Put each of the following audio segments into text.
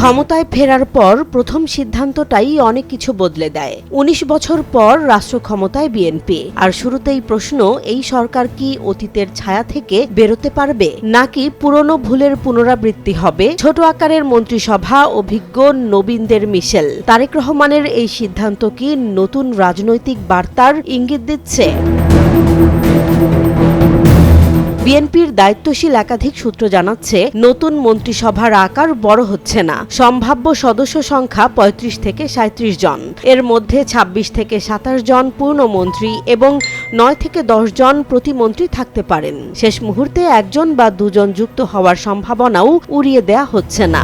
ক্ষমতায় ফেরার পর প্রথম সিদ্ধান্তটাই অনেক কিছু বদলে দেয়। ১৯ বছর পর রাষ্ট্র ক্ষমতায় বিএনপি, আর শুরুতেই প্রশ্ন, এই সরকার কি অতীতের ছায়া থেকে বেরোতে পারবে, নাকি পুরনো ভুলের পুনরাবৃত্তি হবে? ছোট আকারের মন্ত্রিসভা, অভিজ্ঞ নবীনদের মিশেল। তারেক রহমানের এই সিদ্ধান্ত কি নতুন রাজনৈতিক বার্তার ইঙ্গিত দিচ্ছে? বিএনপির দায়িত্বশীল একাধিক সূত্র জানাচ্ছে, নতুন মন্ত্রিসভার আকার বড় হচ্ছে না। সম্ভাব্য সদস্য সংখ্যা ৩৫ থেকে ৩৭ জন। এর মধ্যে ২৬ থেকে ২৭ জন পূর্ণমন্ত্রী এবং ৯ থেকে ১০ জন প্রতিমন্ত্রী থাকতে পারেন। শেষ মুহূর্তে একজন বা দুজন যুক্ত হওয়ার সম্ভাবনাও উড়িয়ে দেয়া হচ্ছে না।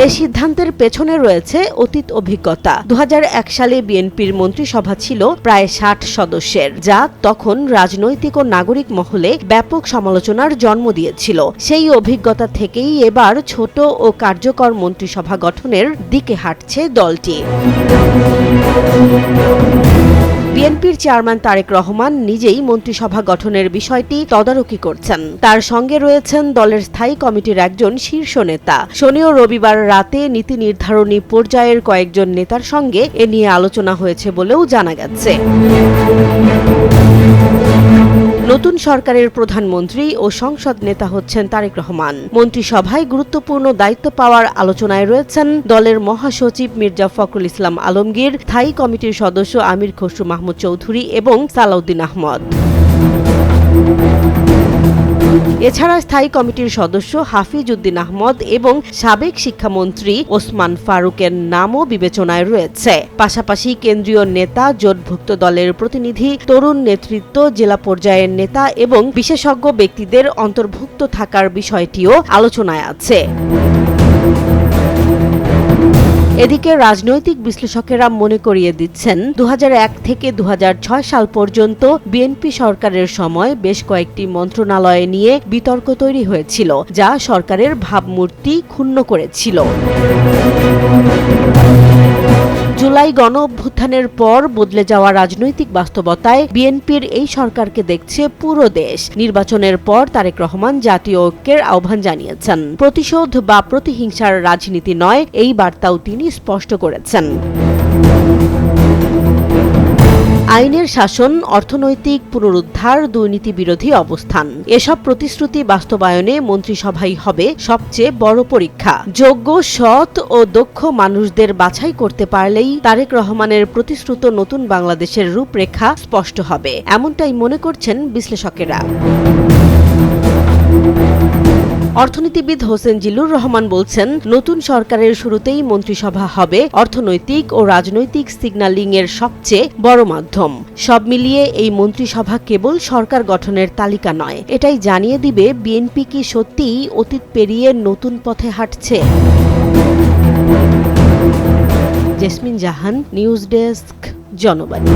এ সিদ্ধান্তের পেছনে রয়েছে অতীত অভিজ্ঞতা। ২০০১ সালে বিএনপির মন্ত্রিসভা ছিল প্রায় ৬০ সদস্যের, যা তখন রাজনৈতিক ও নাগরিক মহলে ব্যাপক সমালোচনার জন্ম দিয়েছিল। সেই অভিজ্ঞতা থেকেই এবার ছোট ও কার্যকর মন্ত্রিসভা গঠনের দিকে হাঁটছে দলটি। বিএনপির চেয়ারম্যান তারেক রহমান নিজেই মন্ত্রিসভা গঠনের বিষয়টি তদারকি করছেন। তার সঙ্গে রয়েছেন দলের স্থায়ী কমিটির একজন শীর্ষ নেতা। শনি ও রবিবার রাতে নীতি নির্ধারণী পর্যায়ের কয়েকজন নেতার সঙ্গে এ নিয়ে আলোচনা হয়েছে বলেও জানা গেছে। নতুন সরকারের প্রধানমন্ত্রী ও সংসদ নেতা হচ্ছেন তারেক রহমান। মন্ত্রিসভায় গুরুত্বপূর্ণ দায়িত্ব পাওয়ার আলোচনায় রয়েছেন দলের মহাসচিব মির্জা ফখরুল ইসলাম আলমগীর, স্থায়ী কমিটির সদস্য আমির খসরু মাহমুদ চৌধুরী এবং সালাউদ্দিন আহমদ। এছাড়া স্থায়ী কমিটির সদস্য হাফিজ উদ্দিন আহমদ এবং সাবেক শিক্ষামন্ত্রী ওসমান ফারুকের নামও বিবেচনায় রয়েছে। পাশাপাশি কেন্দ্রীয় নেতা, জোটভুক্ত দলের প্রতিনিধি, তরুণ নেতৃত্ব, জেলা পর্যায়ের নেতা এবং বিশেষজ্ঞ ব্যক্তিদের অন্তর্ভুক্ত থাকার বিষয়টিও আলোচনায় আছে। এদিকে রাজনৈতিক বিশ্লেষকেরা মনে করিয়ে দিচ্ছেন, ২০০১ থেকে ২০০৬ সাল পর্যন্ত বিএনপি সরকারের সময় বেশ কয়েকটি মন্ত্রণালয় নিয়ে বিতর্ক তৈরি হয়েছিল, যা সরকারের ভাবমূর্তি ক্ষুণ্ণ করেছিল। জুলাই গণ অভ্যুত্থানের পর বদলে যাওয়া রাজনৈতিক বাস্তবতায় বিএনপির এই সরকারকে দেখছে পুরো দেশ। নির্বাচনের পর তারেক রহমান জাতীয় ঐক্যের আহ্বান জানিয়েছেন। প্রতিশোধ বা প্রতিহিংসার রাজনীতি নয়, এই বার্তাও তিনি স্পষ্ট করেছেন। আইনের শাসন, অর্থনৈতিক পুনরুদ্ধার, দুর্নীতি বিরোধী অবস্থান, এসব প্রতিশ্রুতি বাস্তবায়নে মন্ত্রিসভাই হবে সবচেয়ে বড় পরীক্ষা। যোগ্য, সৎ ও দক্ষ মানুষদের বাছাই করতে পারলেই তারেক রহমানের প্রতিশ্রুত নতুন বাংলাদেশের রূপরেখা স্পষ্ট হবে, এমনটাই মনে করছেন বিশ্লেষকেরা। অর্থনীতিবিদ হোসেন জিল্লুর রহমান বলছেন, নতুন সরকারের শুরুতেই মন্ত্রিসভা হবে অর্থনৈতিক ও রাজনৈতিক সিগন্যালিং এর সবচেয়ে বড় মাধ্যম। সব মিলিয়ে এই মন্ত্রিসভা কেবল সরকার গঠনের তালিকা নয়, এটাই জানিয়ে দিবে বিএনপি কি সত্যিই অতীত পেরিয়ে নতুন পথে হাঁটছে। জেসমিন জাহান, নিউজ ডেস্ক, জনবাণী।